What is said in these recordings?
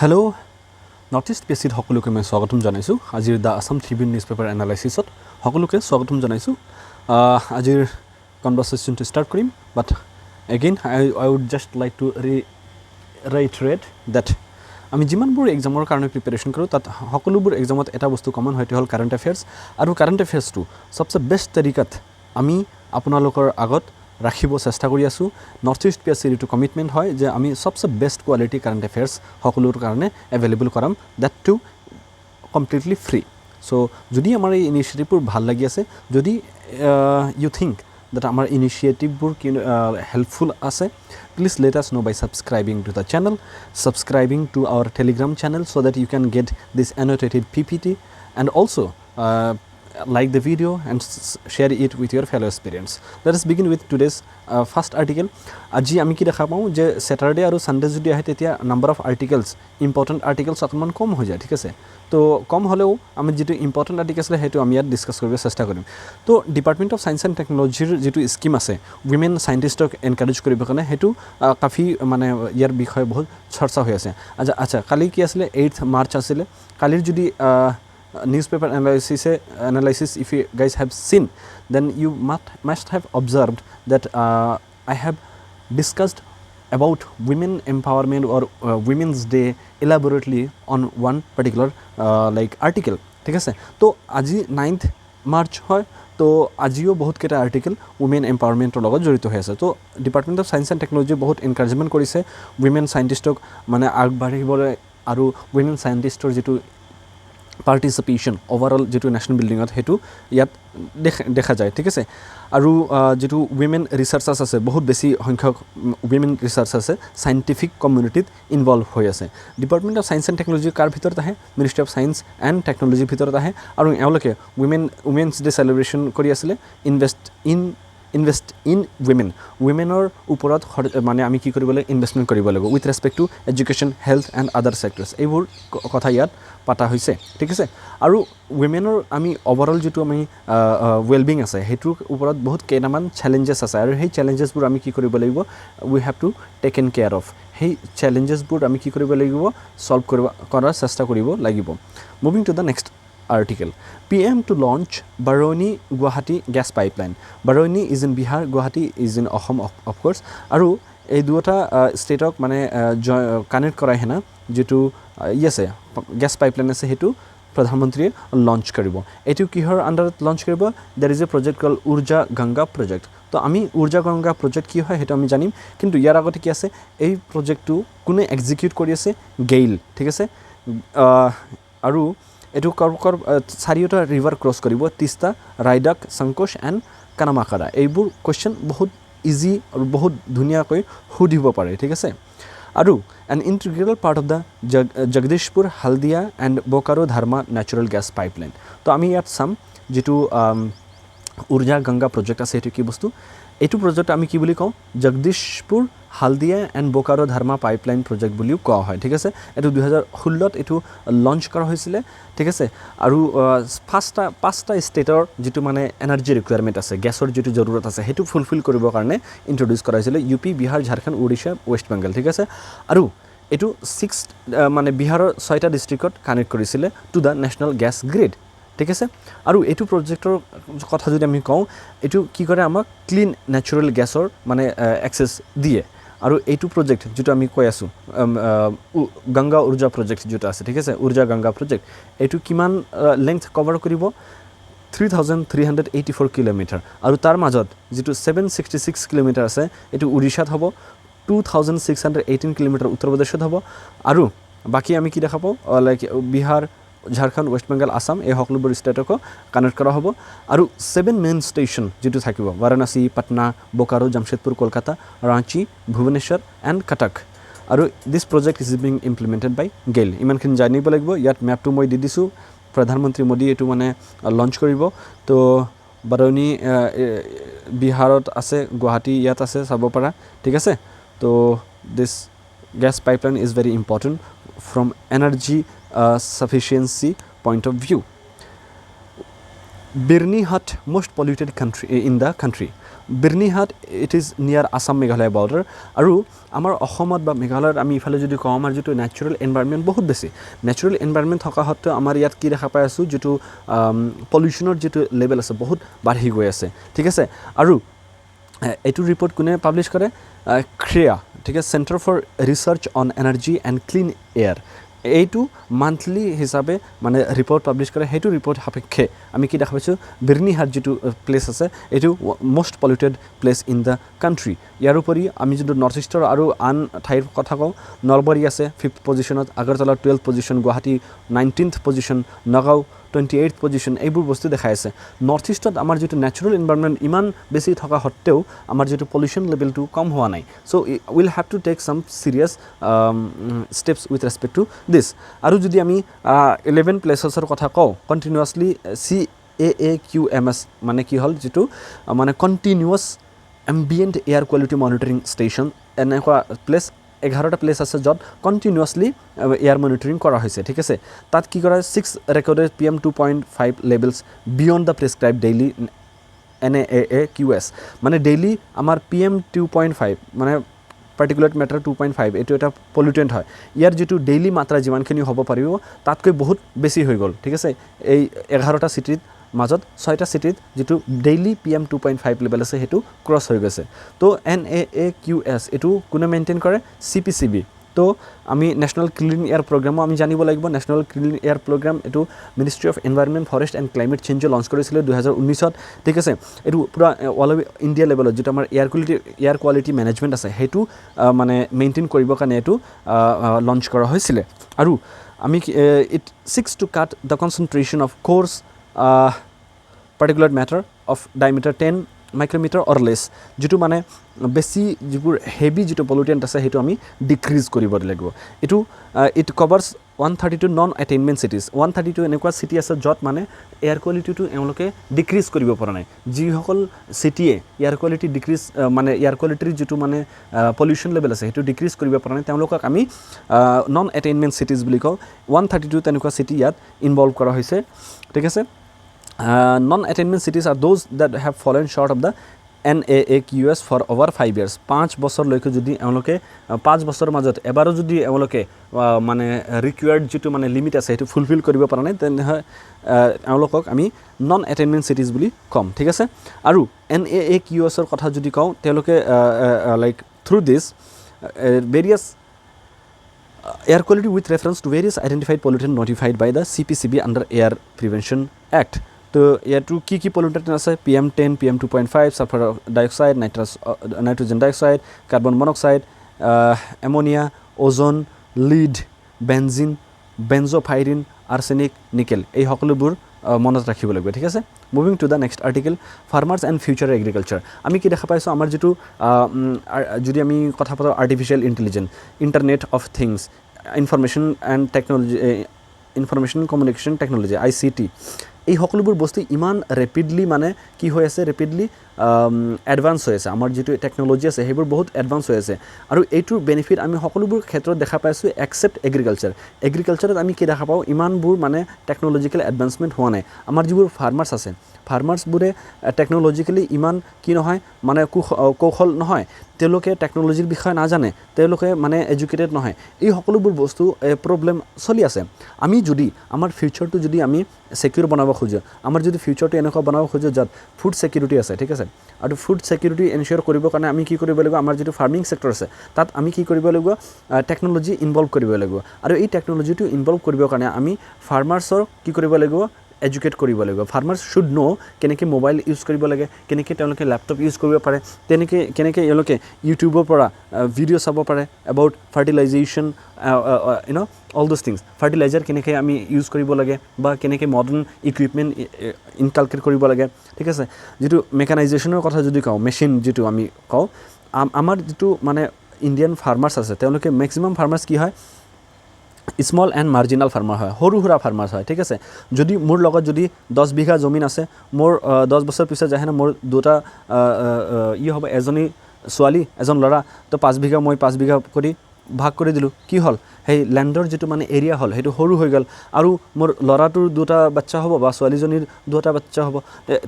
Hello, Northeast PSC সকলোকে মই স্বাগতম জনাইছো আজিৰ দা আসাম ট্ৰিবিউন নিউজপেপাৰ এনালাইসিছত সকলোকে স্বাগতম জনাইছো আজিৰ কনভাৰসেশন টু স্টাৰ্ট কৰিম বাট again I would just like to reiterate that আমি যিমানবোৰ এক্সামৰ কাৰণে প্ৰিপাৰেচন কৰোঁ তাত সকলোবোৰ এক্সামত এটা বস্তু কমন হয়তো হ'ল কাৰেণ্ট এফেয়াৰ্স আৰু কাৰেণ্ট এফেয়াৰ্সটো সবচে বেষ্ট তৰিকাত আমি আপোনালোকৰ আগত ৰাখিব চেষ্টা কৰি আছো নৰ্থ ইষ্ট পিএসসিৰ এটো কমিটমেন্ট হয় যে আমি সবচে বেষ্ট কোৱালিটি কাৰেণ্ট এফেয়াৰ্স সকলোৰ কাৰণে এভেইলেবল কৰাম that to completely free so যদি আমাৰ এই ইনিশিয়েটিভবোৰ ভাল লাগি আছে যদি you think that our initiative helpful ase please let us know by subscribing to the channel, subscribing to our Telegram channel so that you can get this annotated PPT and also like the video and share it with your fellow aspirants. Let us begin with today's first article. Aji ami ki dekha pau je Saturday aru Sunday jodi ahe tetia number of articles important articles atman kom hoy jay, thik ase তো কম হলেও আমি যেটো important article আছে হেতু আমি ইয়াত discuss কৰিব চেষ্টা কৰিম তো ডিপাৰ্টমেন্ট অফ সায়েন্স এন্ড টেকনলজিৰ যেটো স্কিম আছে উইমেন সায়েন্টিষ্টক এনকাৰেজ কৰিব কাৰণে হেতু কাফি মানে ইয়াৰ বিষয়ে বহুত চৰ্চা হৈ আছে আচ্ছা কালি কি আছিল 8th মাৰ্চ আছিল কালিৰ যদি newspaper analysis if you guys have seen then you must have observed that I have discussed about women empowerment or women's day elaborately on one particular like article ঠিক আছে তো আজি 9th মার্চ হয় তো আজিও বহুত কেটা আর্টিকেল উইমেন এম্পাওয়াৰমেন্টৰ লগত জড়িত হৈ আছে তো department of science and technology বহুত এনকাৰেজমেন্ট কৰিছে উইমেন সায়েন্টিষ্টক মানে আগবাঢ়িবলৈ আৰু উইমেন সায়েন্টিষ্টৰ যেটো পাৰ্টিসিপেশন ওভাৰঅল যেটো ন্যাশনাল বিল্ডিংত হেতু ইয়াত দেখা যায় ঠিক আছে আৰু যেটো উইমেন ৰিসাৰ্চাৰ্ছ আছে বহুত বেছি সংখ্যক উইমেন ৰিসাৰ্চ আছে সায়েন্টিফিক কমিউনিটিত ইনভলভ হৈ আছে department of science and technology কাৰ ভিতৰত আহে ministry of science and technology ভিতৰত আহে আৰু এওঁলোকে উইমেনছ ডে সেলিব্ৰেশন কৰি আছিল ইনভেষ্ট ইন উইমেনৰ ওপৰত মানে আমি কি কৰিব লাগে ইনভেষ্টমেন্ট কৰিব লাগিব with respect to education health and other sectors এইবোৰ কথা ইয়াত পাতা হৈছে ঠিক আছে আৰু উইমেনৰ আমি ওভাৰঅল যেটো আমি ওয়েলবিং আছে হেতুৰ ওপৰত বহুত কেইটামান চ্যালেঞ্জেস আছে আৰু সেই চ্যালেঞ্জেসবোৰ আমি কি কৰিব লাগিব we have to taken care of সেই চ্যালেঞ্জেসবোৰ আমি কি কৰিব লাগিব সলভ কৰাৰ চেষ্টা কৰিব লাগিব moving to the next article PM to launch Barauni Guwahati gas pipeline. Barauni is in Bihar, Guwahati is in Assam of course আৰু এই দুটা ষ্টেটক মানে কানেক্ট কৰাই হেনা যেটো ইয়েছে গ্যাস পাইপলাইন আছে হেতু প্ৰধানমন্ত্ৰীয়ে লঞ্চ কৰিব এটো কিহৰ আন্ডাৰত লঞ্চ কৰিব there is a project call Urja Ganga project তো আমি উৰ্জা গংগা প্ৰজেক্ট কি হয় হেতু আমি জানিম কিন্তু ইয়াৰ আগতে কি আছে এই প্ৰজেক্টটো কোনে এক্সিকিউট কৰি আছে গেইল ঠিক আছে আৰু এটো চাৰিটা ৰিভাৰ ক্ৰছ কৰিব তিস্তা ৰাইডাক সংকোচ এণ্ড কানামাকাৰা এইবোৰ কোৱেশ্চন বহুত ইজি আৰু বহুত ধুনিয়াকৈ সুধিব পাৰে ঠিক আছে আৰু an integral part of the Jagdishpur Haldia and Bokaro Dharma natural gas pipeline তো আমি ইয়াত সাম যেটো উৰ্জা গংগা প্ৰজেক্ট আছে এটো কি বস্তু এটো প্ৰজেক্ট আমি কি বুলি কওঁ জগদীশপুৰ হালদিয়া এণ্ড বোকাৰো ধৰ্মা পাইপলাইন প্ৰজেক্ট বুলিও কোৱা হয় ঠিক আছে এটো 2016 ত এটো লঞ্চ কৰা হৈছিল ঠিক আছে আৰু পাঁচটা ষ্টেটৰ যেটো মানে এনাৰ্জি ৰিকুৱাৰমেন্ট আছে গ্যাসৰ যেটো জৰুৰত আছে হেতু ফুলফিল কৰিবৰ কাৰণে ইন্ট্ৰোডিউস কৰা হৈছিল ইউপি বিহাৰ ঝাৰখণ্ড ওড়িশা ওয়েস্ট বেংগল ঠিক আছে আৰু এটো 6 মানে বিহাৰৰ 6টা ডিস্ট্ৰিক্টত কানেক্ট কৰিছিল to the national gas grid ঠিক আছে আৰু এটো প্ৰজেক্টৰ কথা যদি আমি কওঁ এটো কি কৰে আমাক ক্লিন ন্যাচাৰাল গ্যাসৰ মানে অ্যাক্সেস দিয়ে আৰু এটো প্ৰজেক্ট যেটো আমি কৈ আছো গংগা উৰ্জা প্ৰজেক্ট যেটো আছে ঠিক আছে উৰ্জা গংগা প্ৰজেক্ট এটো কিমান লেংথ কভাৰ কৰিব 3384 কিলোমিটাৰ আৰু তাৰ মাজত যেটো 766 কিলোমিটাৰ আছে এটো ওড়িশাত হ'ব 2618 কিলোমিটাৰ উত্তৰ প্ৰদেশত হ'ব আৰু বাকি আমি কি দেখা পাও লাইক বিহাৰ ঝাৰখণ্ড ওয়েস্ট বেংগল আসাম এই সকলোবোৰ ষ্টেটক কানেক্ট কৰা হ'ব আৰু 7 মেইন ষ্টেচন যেটো থাকিব বাৰাণসী পটনা বোকাৰো জামশেদপুৰ কলকাতা ৰাঁচী ভুৱনেশ্বৰ এণ্ড কটক আৰু this project is being implemented by GAIL ইমানখিনি জানিব লাগিব ইয়াত মেপটো মই দি দিছো প্ৰধানমন্ত্ৰী মোদী এটো মানে লঞ্চ কৰিব তো বাৰাণী বিহাৰত আছে গুৱাহাটী ইয়াত আছে চাব পাৰা ঠিক আছে তো this gas pipeline is very important from energy sufficiency point of view. Birni Hut most polluted country in the country Birnihat, it is near Assam Meghalaya border. Aru amar Ahomad ba Meghalaya ami ifale jodi kau amar jitu natural environment bahut besi. Natural environment thoka hotte amar yat ki dekha pai asu jitu pollution jitu level ase bahut badhi goi ase. Thik ase? Aru etu report kune publish kore CREA, thik ase, Center for Research on Energy and Clean Air. এইটো monthly হিসাবে মানে report publish করে সেইটো report সাপেক্ষে আমি কি দেখা পাইছোঁ বিৰ্নিহাট যেটো প্লেস আছে এইটো most polluted place in the country ইয়াৰ উপৰি আমি যদি নৰ্থ ইষ্টৰ আৰু আন ঠাইৰ কথা কওঁ নলবাৰী আছে 5th পজিশনত Agartala 12th position Guwahati 19th position Nagaon 28th position এইবোৰ বস্তু দেখাই আছে নৰ্থ ইষ্টত আমাৰ যেটো ন্যাচাৰাল এনভায়ৰনমেন্ট ইমান বেছি থকা হতেও আমাৰ যেটো পলিউশন লেভেলটো কম হোৱা নাই so will have to take some serious steps with respect to this আৰু যদি আমি 11 প্লেসেসৰ কথা কওঁ কন্টিনিউয়াসলি CAAQMS মানে কি হল যেটো মানে continuous ambient air quality monitoring station এনেকুৱা প্লেস 11টা প্লেস আছে যত কন্টিনিউয়াসলি এয়ার মনিটরিং করা হয়েছে ঠিক আছে তাত কি করা 6 recorded PM 2.5 levels beyond the prescribe daily NAAQS মানে ডেইলি আমার PM 2.5 মানে পার্টিকুলার ম্যাটার 2.5 এটো এটা পলিউটেন্ট হয় ইয়ার যেটো ডেইলি মাত্রা যিমানখিনি হ'ব পাৰিব তাতকৈ বহুত বেছি হৈ গল ঠিক আছে এই 11টা সিটিত মাজত 6টা সিটিত যেটো ডেইলি PM 2.5 লেভেল আছে হেতু ক্রস হৈ গৈছে তো NAAQS এটো কোনে মেইনটেইন কৰে CPCB তো আমি ন্যাশনাল ক্লিন এয়ার প্রোগ্রামও আমি জানিব লাগিব ন্যাশনাল ক্লিন এয়ার প্রোগ্রাম এটো ministry of environment forest and climate change launch কৰিছিল 2019ত ঠিক আছে এটো পুৰা অল ওভাৰ ইন্ডিয়া লেভেলত যেটো আমাৰ এয়াৰ কোয়ালিটি ম্যানেজমেন্ট আছে হেতু মানে মেইনটেইন কৰিব কাৰণে এটো লঞ্চ কৰা হৈছিল আৰু আমি it six two cut the concentration of course particulate matter of diameter 10 micrometer or less যেটো মানে বেছি যিবোৰ হেভি যেটো পলিউটেন্ট আছে হেতু আমি ডিক্ৰিজ কৰিব লাগিব এটো ইট কভাৰ্স 132 নন অ্যাটেইনমেন্ট সিটিজ 132 এনেকুৱা সিটি আছে যত মানে এয়াৰ কোয়ালিটিটো এওঁলোকে ডিক্ৰিজ কৰিব পৰা নাই যিসকল সিটিয়ে এয়াৰ কোয়ালিটি ডিক্ৰিজ মানে এয়াৰ কোয়ালিটিৰ যেটো মানে পলিউশন লেভেল আছে হেতু ডিক্ৰিজ কৰিব পৰা নাই তেওঁলোকক আমি নন অ্যাটেইনমেন্ট সিটিজ বুলি কওঁ 132 তেনেকুৱা সিটি ইয়াত ইনভলভ কৰা হৈছে ঠিক আছে non-attainment cities are those that have fallen short of the NAAQS for over 5 years 5 বছৰ লৈকে যদি এওঁলোকে 5 বছৰৰ মাজত এবাৰো যদি এওঁলোকে মানে ৰিকুৱাৰ্ড যেটো মানে লিমিট আছে হেতু ফুলফিল কৰিব পৰা নাই তেনে এওঁলোকক আমি নন অ্যাটেইনমেন্ট সিটিজ বুলি কম ঠিক আছে আৰু NAAQS ৰ কথা যদি কওঁ তেওঁলোকে like through this various air quality with reference to various identified pollutant notified by the CPCB under Air Prevention Act তো ইয়াতো কি pollutant আছে PM 10 PM 2.5 sulphur dioxide nitrogen dioxide carbon monoxide ammonia ozone lead benzene benzopyrene arsenic nickel এই সকলোবোৰ মনত ৰাখিব লাগিব ঠিক আছে moving to the next article farmers and future agriculture আমি কি দেখা পাইছোঁ আমাৰ যেটো যদি আমি কথা পাতো artificial intelligence internet of things information and technology information communication technology ICT এই সকলোবোৰ বস্তু ইমান ৰেপিডলি মানে কি হৈ আছে ৰেপিডলি এডভান্স হৈ আছে আমাৰ যেটো টেকনলজি আছে হেবোৰ বহুত এডভান্স হৈ আছে আৰু এইটোৰ বেনিফিট আমি সকলোবোৰ ক্ষেত্ৰত দেখা পাইছোঁ এক্সেপ্ট এগ্ৰিকালচাৰত আমি কি দেখা পাওঁ ইমানবোৰ মানে টেকনলজিক্যাল এডভান্সমেন্ট হোৱা নাই আমাৰ যিবোৰ ফাৰ্মাৰ্স আছে ফাৰ্মাৰ্সবোৰে টেকনলজিক্যালি ইমান কি নহয় মানে কৌশল নহয় তেওঁলোকে টেকনলজিৰ বিষয়ে নাজানে তেওঁলোকে মানে এডুকেটেড নহয় এই সকলোবোৰ বস্তু প্ৰবলেম চলি আছে আমি যদি আমাৰ ফিউচাৰটো যদি আমি সিকিউৰ বনাব খোজো আমাৰ যদি ফিউচাৰটো এনেকুৱা বনাব খোজো যত ফুড সিকিউৰিটি আছে ঠিক আছে আৰু ফুড সিকিউৰিটি এনশিওৰ কৰিব কাৰণে আমি কি কৰিব লাগিব আমাৰ যেটো ফাৰ্মিং সেক্টৰ আছে তাত আমি কি কৰিব লাগিব টেকনলজি ইনভলভ কৰিব লাগিব আৰু এই টেকনলজিটো ইনভলভ কৰিব কাৰণে আমি ফাৰ্মাৰ্সৰ কি কৰিব লাগিব এডুকেট কৰিব লাগিব ফাৰ্মাৰ্স শুড নো কেনেকৈ মোবাইল ইউজ কৰিব লাগে কেনেকৈ তেওঁলোকে ল্যাপটপ ইউজ কৰিব পাৰে কেনেকৈ এওঁলোকে ইউটিউবৰ পৰা ভিডিও চাব পাৰে about fertilisation all those things fertilizer কেনেকৈ আমি ইউজ কৰিব লাগে বা কেনেকৈ মডাৰ্ন ইকুইপমেন্ট ইনকালকেট কৰিব লাগে ঠিক আছে যেটো মেকানাইজেশ্যনৰ কথা যদি কওঁ মেচিন যেটো আমি কওঁ আমাৰ যেটো মানে ইন্ডিয়ান ফাৰ্মাৰ্স আছে তেওঁলোকে ম্যাক্সিমাম ফাৰ্মাৰ্স কি হয় স্মল এণ্ড মাৰ্জিনাল ফাৰ্মাৰ হয় সৰু সুৰা ফাৰ্মাৰ্স হয় ঠিক আছে যদি মোৰ লগত যদি 10 বিঘা জমিন আছে মোৰ 10 বছৰ পিছত যাহেনা মোৰ দুটা ই হ'ব এজনী ছোৱালী এজন ল'ৰা তো 5 বিঘা মই 5 বিঘা কৰি ভাগ কৰি দিলোঁ কি হ'ল সেই লেণ্ডৰ যিটো মানে এৰিয়া হ'ল সেইটো সৰু হৈ গ'ল আৰু মোৰ ল'ৰাটোৰ দুটা বাচ্চা হ'ব বা ছোৱালীজনীৰ দুটা বাচ্চা হ'ব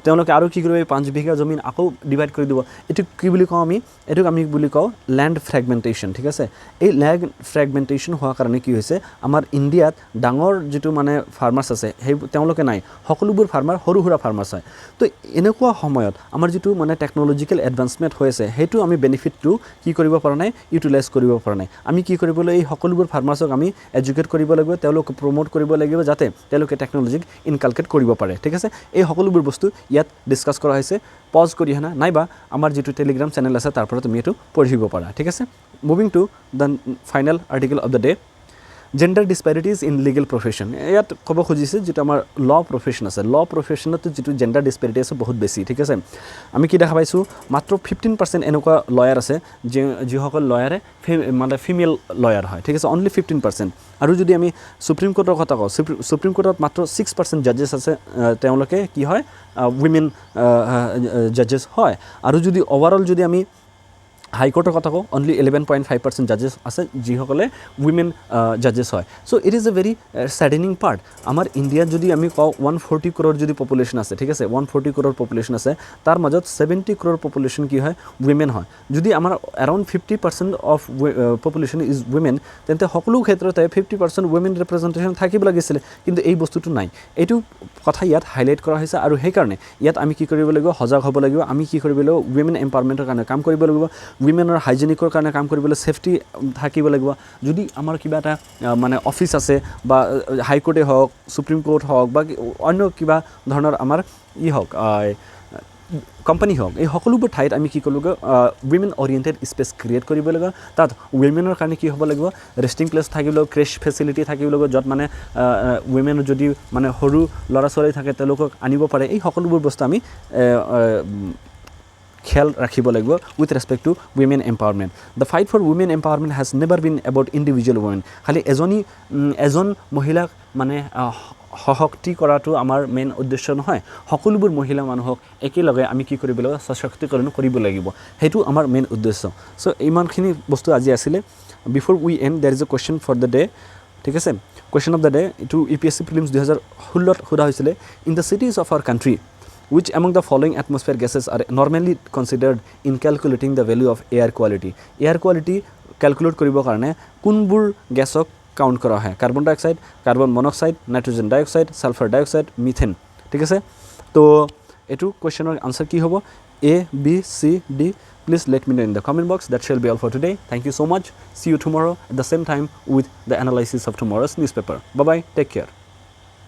তেওঁলোকে আৰু কি কৰিব এই 5 বিঘা জমিন আকৌ ডিভাইড কৰি দিব এইটো কি বুলি কওঁ আমি এইটোক আমি বুলি কওঁ ল্যান্ড ফ্ৰেগমেণ্টেশ্যন ঠিক আছে এই ল্যান্ড ফ্ৰেগমেণ্টেশ্যন হোৱাৰ কাৰণে কি হৈছে আমাৰ ইণ্ডিয়াত ডাঙৰ যিটো মানে ফাৰ্মাৰ্ছ আছে সেই তেওঁলোকে নাই সকলোবোৰ ফাৰ্মাৰ সৰু সুৰা ফাৰ্মাৰ্ছ হয় তো এনেকুৱা সময়ত আমাৰ যিটো মানে টেকন'লজিকেল এডভান্সমেণ্ট হৈ আছে সেইটো আমি বেনিফিটটো কি কৰিব পৰা নাই ইউটিলাইজ কৰিব পৰা নাই আমি কি কৰিবলৈ এই সকলোবোৰ ফাৰ্মাৰ্ছক আমি এডুকেট কৰিব লাগিব তেওঁলোকক প্ৰমোট কৰিব লাগিব যাতে তেওঁলোকে টেকন'লজিক ইনকালকেট কৰিব পাৰে ঠিক আছে এই সকলোবোৰ বস্তু ইয়াত ডিছকাছ কৰা হৈছে পজ কৰি হেনা নাইবা আমাৰ যিটো টেলিগ্ৰাম চেনেল আছে তাৰ পৰা তুমি এইটো পঢ়িব পাৰা ঠিক আছে moving to the final article of the day gender disparities in legal profession ইয়াত ক'ব খুজিছে যিটো আমাৰ ল প্ৰফেশ্যন আছে ল প্ৰফেশ্যনত যিটো জেণ্ডাৰ ডিছপেৰিটি আছে বহুত বেছি ঠিক আছে আমি কি দেখা পাইছোঁ মাত্ৰ 15% এনেকুৱা লয়াৰ আছে যিসকল লয়াৰে মানে ফিমেল লয়াৰ হয় ঠিক আছে অনলি 15% আৰু যদি আমি সুপ্ৰিম কোৰ্টৰ কথা কওঁ সুপ্ৰিম কোৰ্টত মাত্ৰ 6% জাজেছ আছে তেওঁলোকে কি হয় উইমেন জাজেছ হয় আৰু যদি ওভাৰঅল যদি আমি হাইকোৰ্টৰ কথা কওঁ অনলি 11.5% জাজেছ আছে যিসকলে উইমেন জাজেছ হয় so' it is a very saddening part আমাৰ ইণ্ডিয়াত যদি আমি কওঁ 140 ক্ৰ'ৰ যদি পপুলেশ্যন আছে ঠিক আছে 140 ক্ৰ'ৰ পপুলেশ্যন আছে তাৰ মাজত 70 ক্ৰ'ৰ পপুলেশ্যন কি হয় উইমেন হয় যদি আমাৰ around 50% of population is women তেন্তে সকলো ক্ষেত্ৰতে 50% উইমেন ৰিপ্ৰেজেণ্টেশ্যন থাকিব লাগিছিলে কিন্তু এই বস্তুটো নাই এইটো কথা ইয়াত হাইলাইট কৰা হৈছে আৰু সেইকাৰণে ইয়াত আমি কি কৰিব লাগিব সজাগ হ'ব লাগিব আমি কি কৰিব লাগিব উইমেন এম্পাৱাৰমেণ্টৰ কাৰণে কাম কৰিব লাগিব উইমেনৰ হাইজেনিকৰ কাৰণে কাম কৰিবলৈ সেফটি থাকিব লাগিব যদি আমাৰ কিবা এটা মানে অফিচ আছে বা হাইকোৰ্টে হওক সুপ্ৰিম কোৰ্ট হওক বা অন্য কিবা ধৰণৰ আমাৰ হওক কোম্পানী হওক এই সকলোবোৰ ঠাইত আমি কি কৰিব লাগিব উইমেন অৰিয়েণ্টেড স্পেচ ক্ৰিয়েট কৰিব লাগিব তাত উইমেনৰ কাৰণে কি হ'ব লাগিব ৰেষ্টিং প্লেচ থাকিব লাগিব ক্ৰেছ ফেচিলিটি থাকিব লাগিব য'ত মানে উইমেনৰ যদি মানে সৰু ল'ৰা ছোৱালী থাকে তেওঁলোকক আনিব পাৰে এই সকলোবোৰ বস্তু আমি খেয়াল ৰাখিব লাগিব with respect to women empowerment the fight for women empowerment has never been about individual women খালি এজন মহিলাক মানে সশক্তি কৰাটো আমাৰ মেইন উদ্দেশ্য নহয় সকলোবোৰ মহিলা মানুহক একেলগে আমি কি কৰিব লাগিব সশক্তিকৰণ কৰিব লাগিব সেইটো আমাৰ মেইন উদ্দেশ্য চ' ইমানখিনি বস্তু আজি আছিলে before we and there is a question for the day ঠিক আছে কুৱেশ্যন অফ দ্য ডে এইটো APSC প্ৰিলিমছ 2016 সোধা হৈছিলে in the cities of our country which among the following atmosphere gases are normally considered in calculating the value of air quality air quality calculate কৰিবৰ কাৰণে কোনবোৰ গেছক count কৰা হয় carbon ডাই oxide carbon monoxide nitrogen ডাই oxide sulphur ডাই oxide methane ঠিক আছে তো এইটো কুৱেশ্যনৰ answer কি হ'ব A B C D please let me know in the comment box that shall be all for today thank you so much see you tomorrow at the same time with the analysis of tomorrow's newspaper bye bye take care